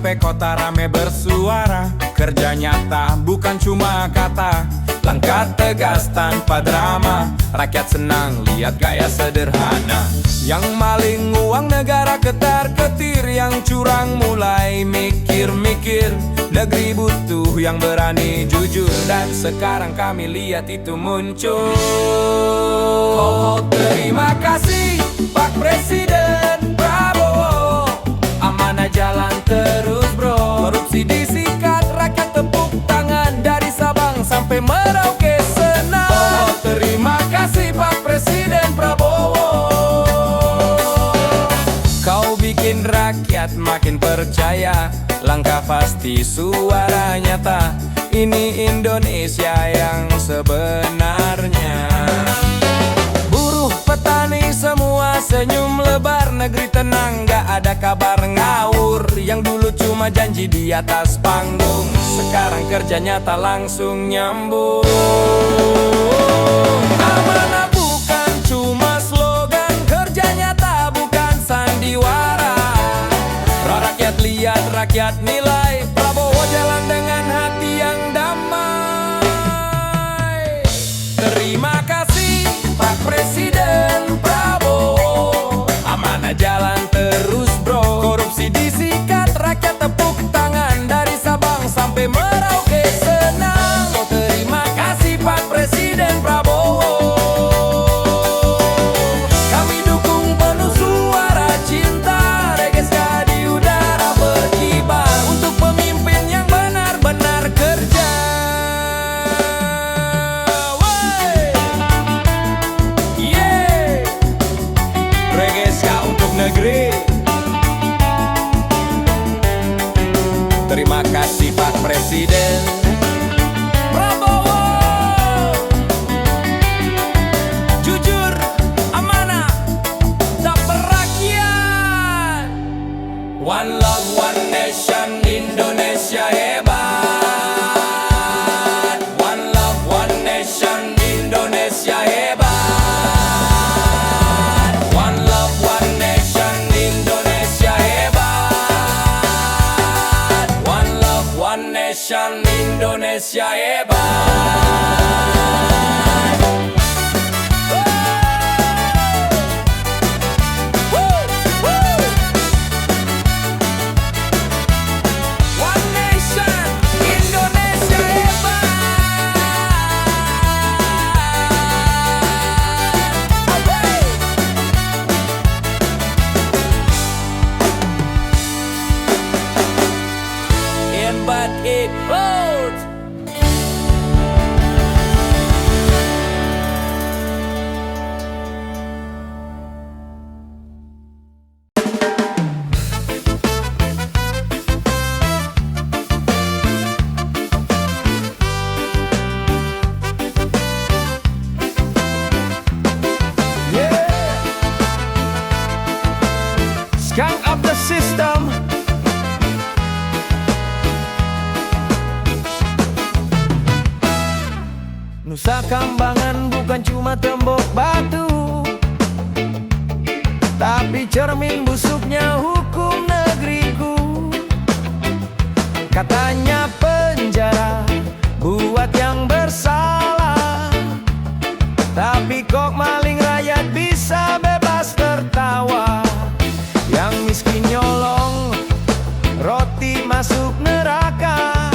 sampai kota rame bersuara. Kerja nyata bukan cuma kata, langkah tegas tanpa drama. Rakyat senang lihat gaya sederhana. Yang maling uang negara ketar-ketir, yang curang mulai mikir-mikir. Negeri butuh yang berani jujur, dan sekarang kami lihat itu muncul. Oh, terima kasih Pak Presiden Prabowo, amanah jalan terus bro. Korupsi disikat, rakyat tepuk tangan dari Sabang sampai Merauke senang. Oh, terima kasih Pak Presiden Prabowo, kau bikin rakyat makin percaya. Langkah pasti suara nyata, ini Indonesia yang sebenarnya. Buruh petani semua senyum lebar, negeri tenang gak ada kabar ngawur. Yang dulu cuma janji di atas panggung, sekarang kerja nyata langsung nyambung. Amanah bukan cuma slogan, kerja nyata bukan sandiwara. Roh rakyat lihat, rakyat nilai, Prabowo jalan dengan hati yang damai. Terima kasih Pak Presiden Prabowo, amanah jalan terus bro. Korupsi disikat, rakyat tepuk tangan dari Sabang sampai Merauke senang. Oh, terima kasih Pak Presiden Prabowo, kami dukung penuh suara cinta. Regeska di udara berkibar untuk pemimpin yang benar-benar kerja. Wey, yeah. Regeska untuk negeri. Terima kasih Pak Presiden Prabowo, jujur, amanah, tak perakyat. One love, one nation, Indonesia hebat. One love, one nation, Indonesia hebat. One love, one nation, Indonesia hebat. One love, one nation, Indonesia hebat. One nation, Indonesia hebat. But it floats. Skunk up the system. Nusa Kambangan bukan cuma tembok batu, tapi cermin busuknya hukum negeriku. Katanya penjara buat yang bersalah, tapi kok maling rakyat bisa bebas tertawa. Yang miskin nyolong roti masuk neraka,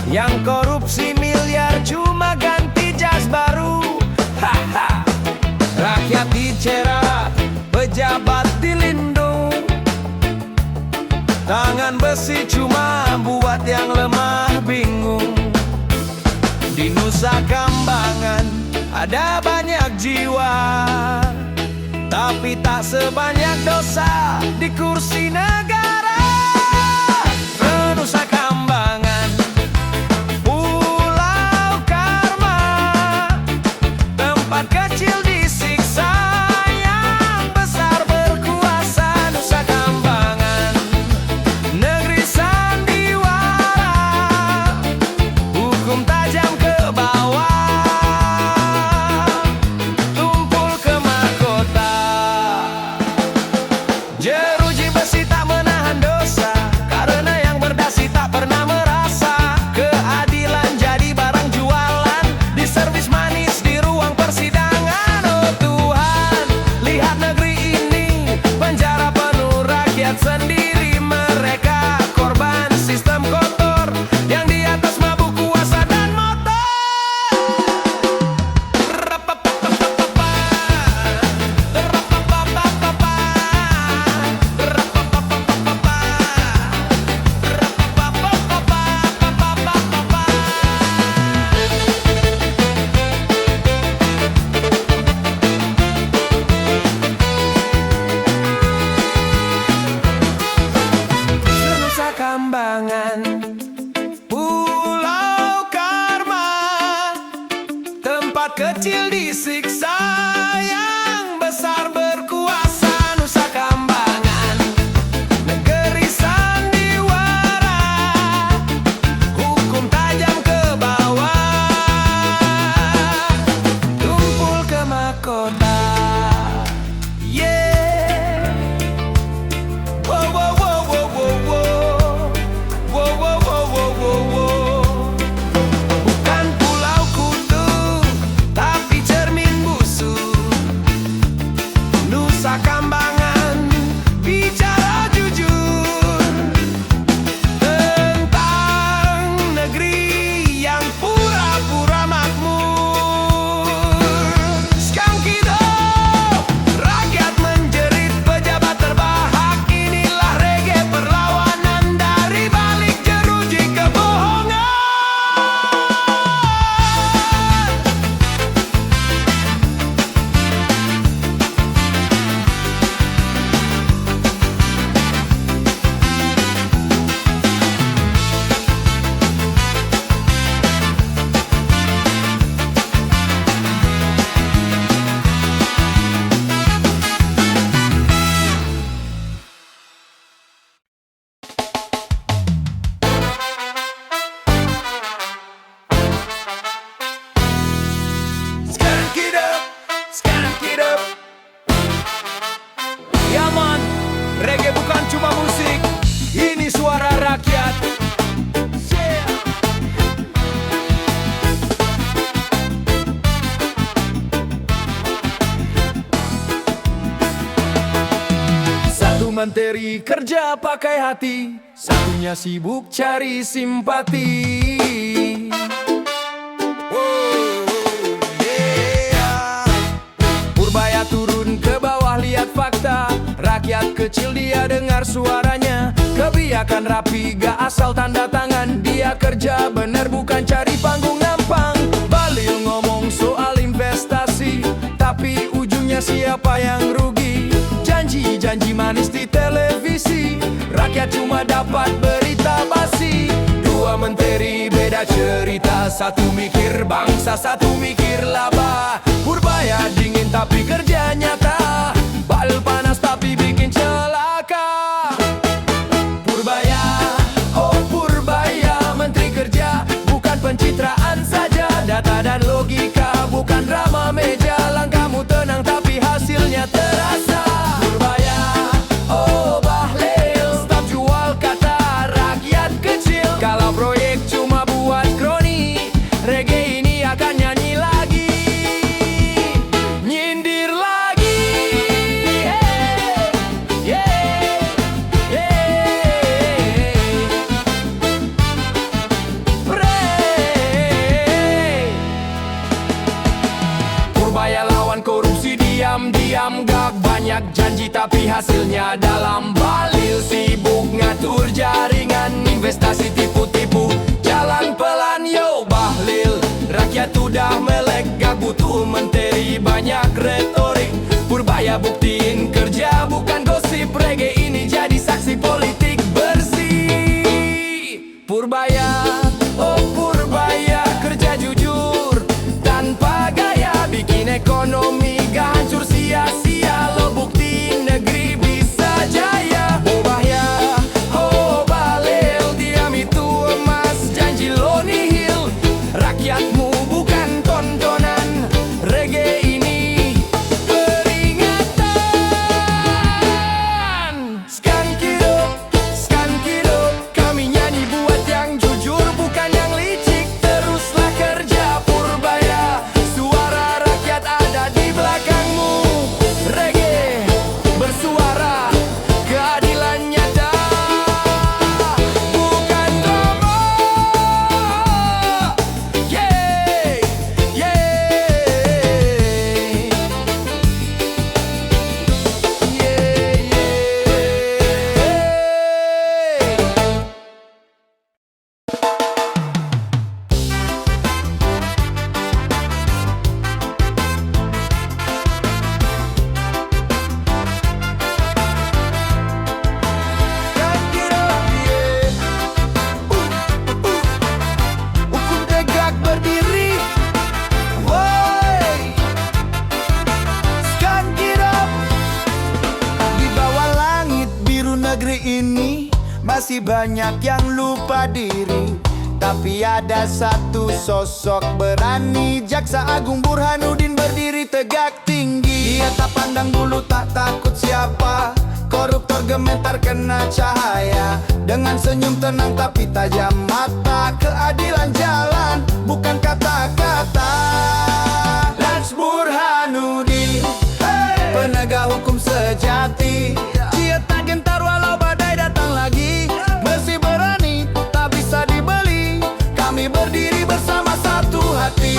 yang korupsi miliar cuma ganti jas baru. Haha. Rakyat dicerat, pejabat dilindung, tangan besi cuma buat yang lemah bingung. Di Nusa Kambangan ada banyak jiwa, tapi tak sebanyak dosa di kursi negara. Nusa Kambangan, Pulau Karma, tempat kecil disiksa, yang besar berkuasa. Nusa Kambangan, negeri sandiwara, hukum tajam ke bawah, tumpul ke mahkota. Jeruji besi tak menahan dosa, kecil disiksa, yang besar berkuasa. Nusa Kambangan, negeri sandiwara, hukum tajam ke bawah, tumpul ke mahkota. Yeah. Wow, wow, wow, wow, wow, wow. Wow, wow, wow, wow, wow, wow. Bukan pulau kutub, tapi cermin busuk. Nusa Kambangan bicara jujur tentang negeri yang pura-pura makmur. Sekarang kita rakyat menjerit, pejabat terbahak. Inilah reggae perlawanan dari balik jeruji kebohongan. Sekarang kita ya man, reggae bukan cuma musik, ini suara rakyat. Yeah. Satu menteri kerja pakai hati, satunya sibuk cari simpati. Purbaya turun ke bawah, lihat fakta. Rakyat kecil dia dengar suaranya. Kebijakan rapi gak asal tanda tangan. Dia kerja bener bukan cari panggung nampang. Balil ngomong soal investasi, tapi ujungnya siapa yang rugi? Janji-janji manis di televisi, rakyat cuma dapat berita basi. Dua menteri beda cerita, satu mikir bangsa, satu mikir laba. Purbaya dingin tapi kerja nyata, Balil panas tapi bikin celaka. Purbaya, oh Purbaya, menteri kerja bukan pencitraan saja. Data dan logika bukan drama meja. Langkahmu tenang tapi hasilnya terasa. Purbaya, oh Bahlil, stop jual kata rakyat kecil. Kalau proyek cuma buat kroni, reggae ini akan nyanyi lagi, nyindir lagi. Yeah, yeah, yeah. Pray. Purbaya lawan korupsi diam-diam, gak banyak janji tapi hasilnya dalam. Balil sibuk ngatur jaringan, investasi tipu-tipu, jalan pelan yo Bahlil. Rakyat udah melek, gak butuh menteri banyak retorik. Purbaya buktiin kerja bukan gosip, reggae ini jadi saksi politik bersih. Purbaya, oh Purbaya, kerja jujur tanpa gaya, bikin ekonomi gak hancur sia-sia. Lo buktiin negeri bisa jaya. Oh Bahya, oh Balil, diam itu emas, janji lo nihil. Rakyatmu bukan tontonan, reggae ini peringatan. banyak yang lupa diri, tapi ada satu sosok berani. Jaksa Agung Burhanuddin berdiri tegak tinggi. Dia tak pandang bulu, tak takut siapa. Koruptor gemetar kena cahaya. Dengan senyum tenang tapi tajam mata. Keadilan jalan, bukan kata-kata. Lans Burhanuddin, penegak hukum sejati. Dia tak gentar walau badai datang lagi. Bersih berani, tak bisa dibeli. Kami berdiri bersama satu hati.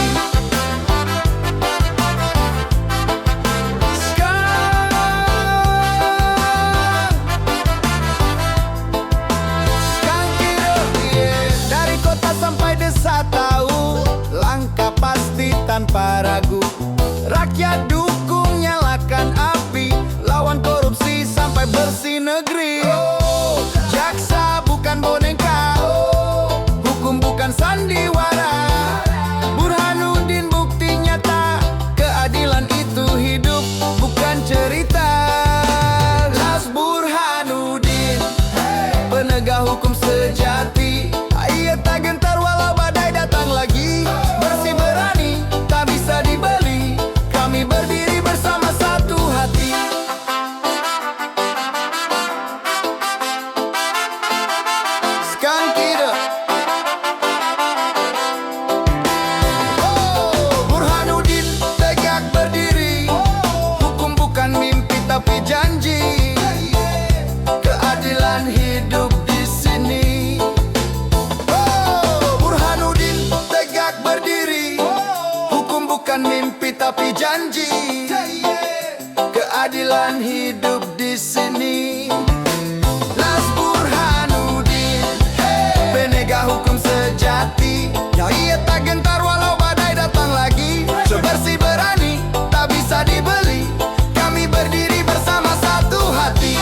Dari kota sampai desa tahu, langkah pasti tanpa ragu. Rakyat dukung, nyalakan api. Lawan korupsi sampai bersih negeri. Jaksa bukan boneka, hukum bukan sandiwara. Burhanuddin bukti nyata, keadilan itu hidup, bukan cerita. Las Burhanuddin, penegak hukum sejati. Ia tak gentar walau badai datang lagi. Bersih berani, tak bisa dibeli. Kami berdiri bersama satu hati. Sekarang kita Burhanuddin tegak berdiri. Hukum bukan mimpi tapi janji. Keadilan hidup di sini. Burhanuddin tegak berdiri. Hukum bukan mimpi tapi janji. Keadilan hidup di sini. Las Burhanuddin, penegak hukum sejati. Ia tak gentar walau badai datang lagi. Sebersih berani, tak bisa dibeli. Kami berdiri bersama satu hati.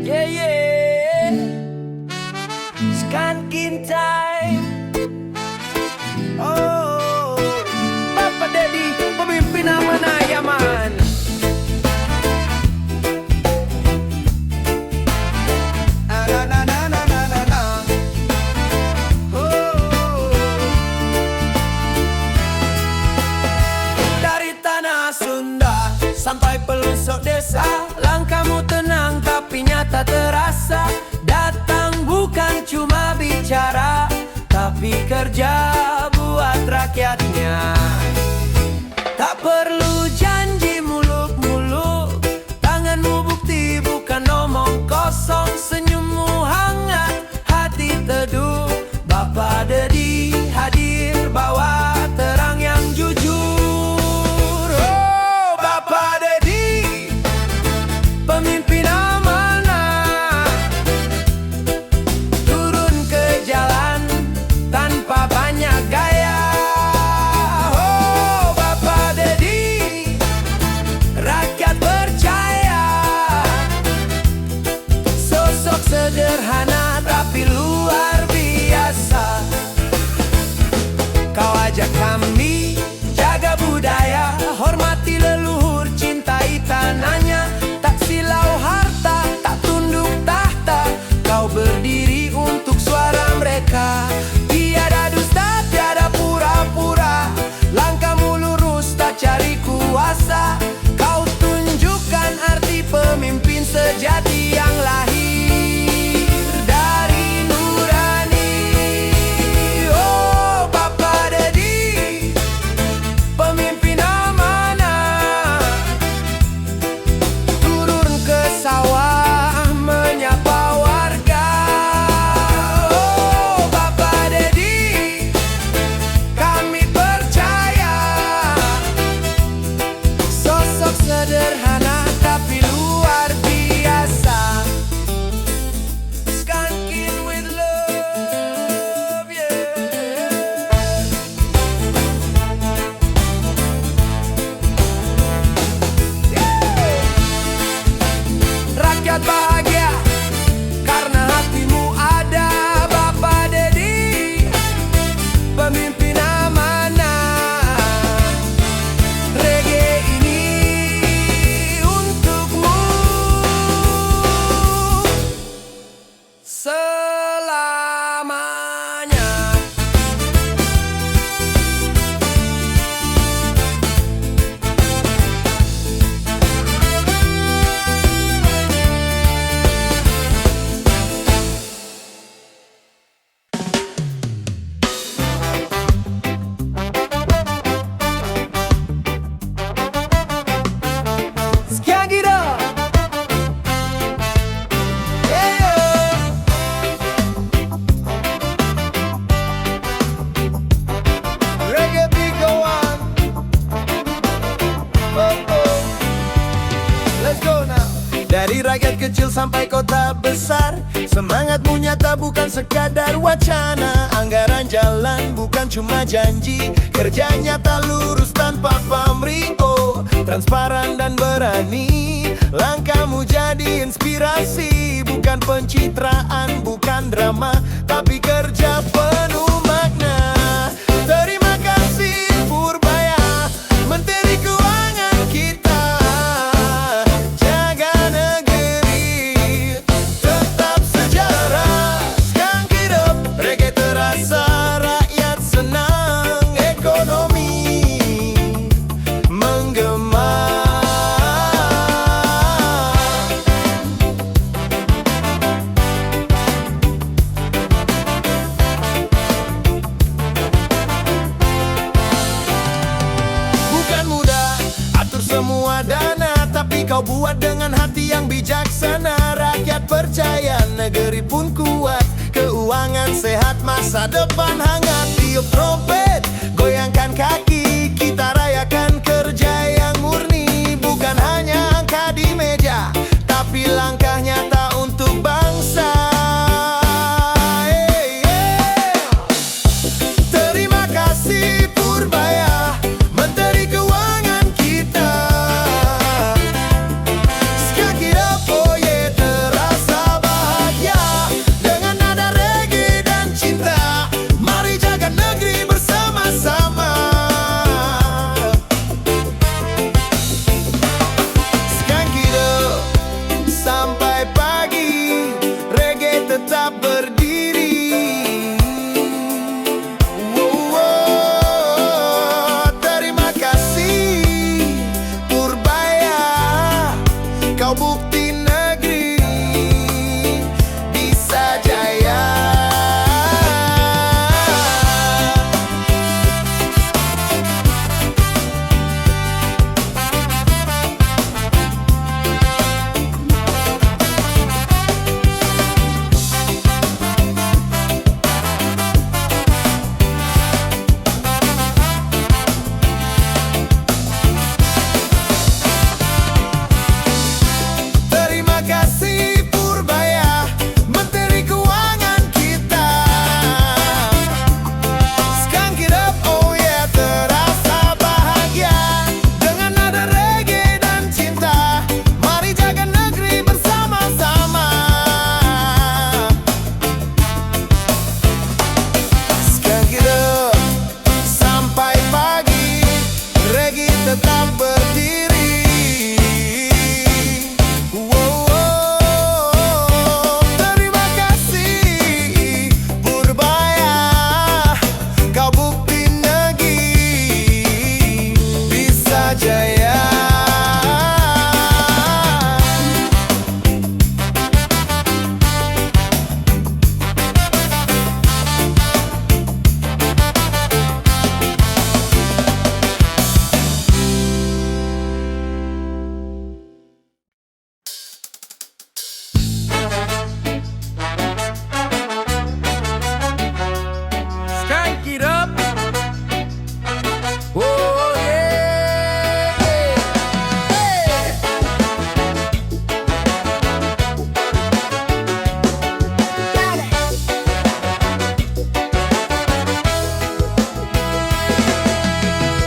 Yeah, yeah. Skanking time. Oh, Papa Daddy, pemimpin amanah Yaman. Na na na na na na na. Oh. Dari tanah Sunda sampai pelosok desa, langkahmu tenang tapi nyata terasa. Datang bukan cuma bicara, tapi kerja buat rakyatnya. Tak perlu janji muluk-muluk, tanganmu bukti bukan omong kosong. Senyummu hangat, hati teduh. Bapak Dedi hadir bawa terang yang jujur. Oh, Bapak Dedi, pemimpin amanah, turun ke jalan tanpa banyak kecil sampai kota besar, semangatmu nyata bukan sekadar wacana. Anggaran jalan bukan cuma janji, kerja nyata lurus tanpa pamrih. Oh, transparan dan berani, langkahmu jadi inspirasi. Bukan pencitraan, bukan drama, tapi kerja penuh makna. Terima kasih Purbaya, Menteri Keuangan kita. Jaga negeri, tetap sejarah. Sekarang hidup, reggae terasa, rakyat senang, ekonomi menggema. Bukan mudah atur semua dana, tapi kau buat dengan hati yang bijaksana. Rakyat percaya, negeri pun kuat, keuangan sehat, masa depan hangat. Tiup trompet, goyangkan kaki, kita rayakan kerja yang murni. Bukan hanya angka di meja, tapi langkah nyata untuk bangsa. Terima kasih Purbaya, Menteri Keuangan kita. Skak it up, oh yeah, terasa bahagia. Dengan nada reggae dan cinta, mari jaga negeri bersama-sama. Skak it up, sampai pagi, reggae tetap berdiri. Terima kasih Purbaya, kau bukti negeri bisa jaya. Terima kasih Purbaya, Menteri Keuangan kita. Skak it up, oh yeah, terasa bahagia. Dengan nada reggae dan cinta, mari jaga negeri bersama-sama. Skak it up, sampai pagi, reggae tetap berdiri. Terima kasih Purbaya, kau bukti negeri bisa jaya. Skak it up, oh yeah, hey.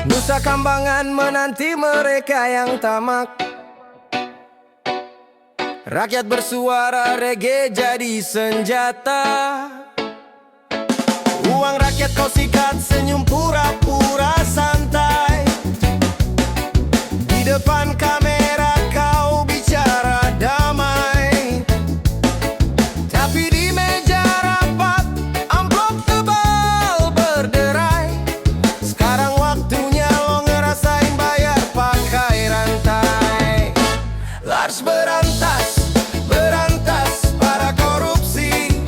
Nusa Kambangan menanti mereka yang tamak. Rakyat bersuara, reggae jadi senjata. Uang rakyat kau sikat, senyum pura-pura santai. Di depan kamera kau bicara damai, tapi di meja rapat amplop tebal berderai. Sekarang waktunya lo ngerasain bayar pakai rantai. Harus berantas, berantas para korupsi.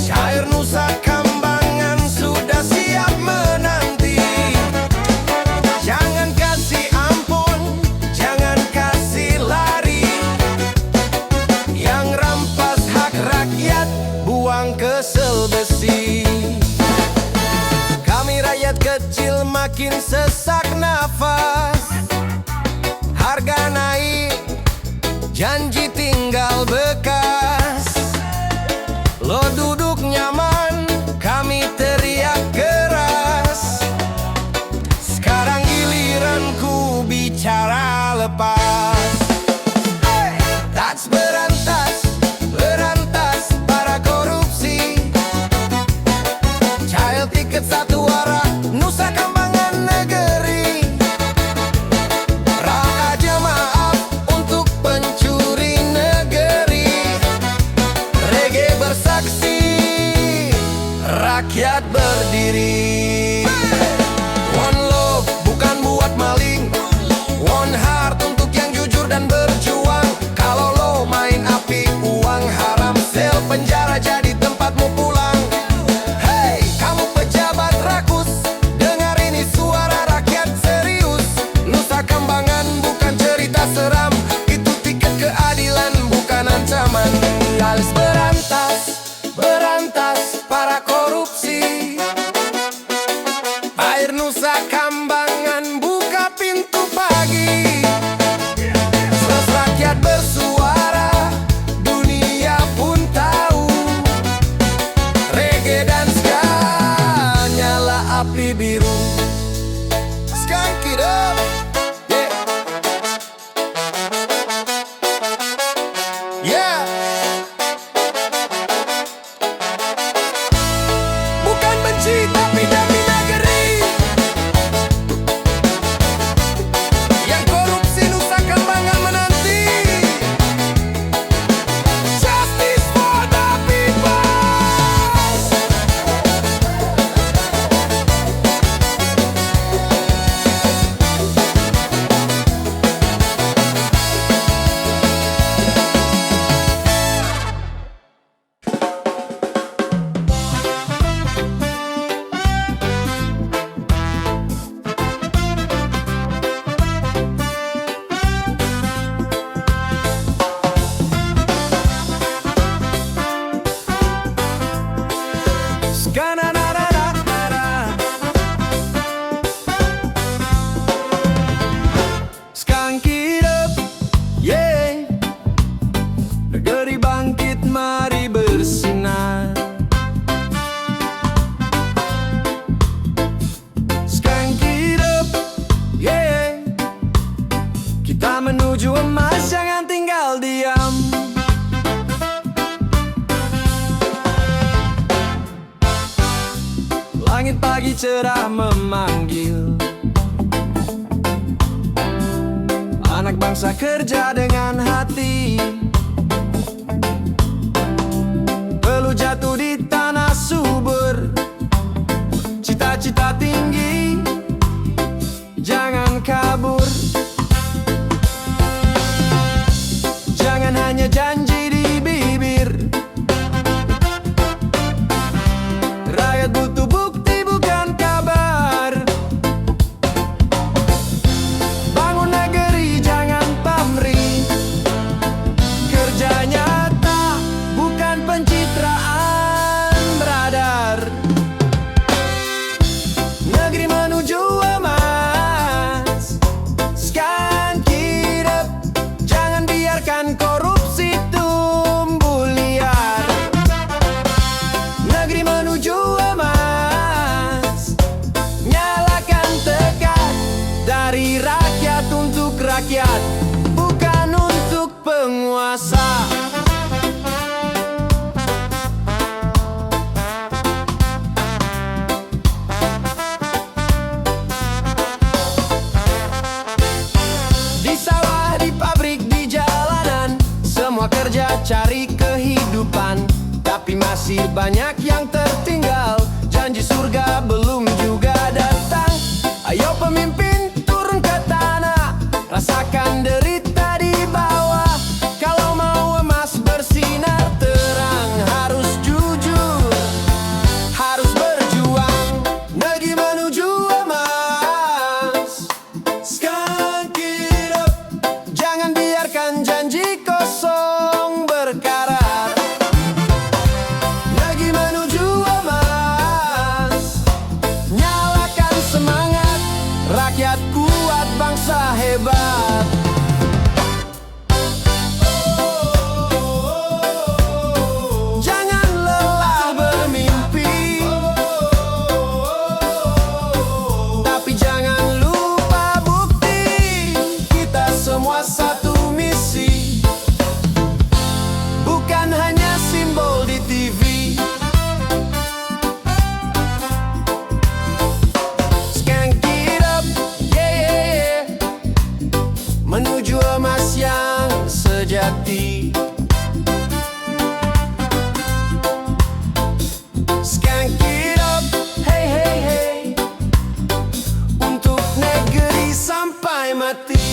Syair Nusa Kambangan sudah siap menanti. Jangan kasih ampun, jangan kasih lari. Yang rampas hak rakyat, buang kesel besi. Kami rakyat kecil makin sesak nafas. Harga naik, janji tiket satu arah, Nusa Kambangan negeri. Raja maaf untuk pencuri negeri. Reggae bersaksi, rakyat berdiri. One love bukan buat maling, one heart untuk yang jujur dan berjuang. Kalau lo main api, uang haram, sel penjara jadi tempatmu pulang. Hey, kamu pejabat rakus, dengar ini suara rakyat serius. Nusa Kambangan bukan cerita seram, itu tiket keadilan bukan ancaman. Harus berantas, berantas para korupsi. Air Nusa Kambangan buka pintu pagi. Terus rakyat bersuara, dunia pun tahu. Reggae dan ska, nyala api biru. Skunk it up, yeah. Yeah. Bukan benci tapi demi negeri. Yang korupsi Nusa Kambangan menanti. Justice for the people. Skunk it up, yeah. Negeri bangkit, mari bersinar. Skunk it up, yeah. Kita menuju emas, jangan tinggal diam. Langit pagi cerah memanggil. Anak bangsa kerja dengan hati. Perlu jatuh di tanah subur. Cita-cita tinggi, jangan kabur. Jangan hanya janji di bibir. Rakyat butuh bukti bukan kabar. Bangun negeri jangan pamrih. Kerja nyata bukan pencitraan beradar. Negeri menuju emas. Skunk it up, jangan biarkan korupsi tumbuh liar. Negeri menuju emas, nyalakan tegar. Dari rakyat untuk rakyat, bukan untuk penguasa. Di sawah, di pabrik, di jalanan, semua kerja cari kehidupan. Tapi masih banyak yang tertinggal. Janji surga belum juga datang. Ayo pemimpin turun ke tanah, rasakan derita di bawah. Kalau mau emas bersinar terang, harus jujur, harus berjuang. Negeri menuju emas. Skunk it up, jangan biarkan janji kosong berkarat. Negeri mati.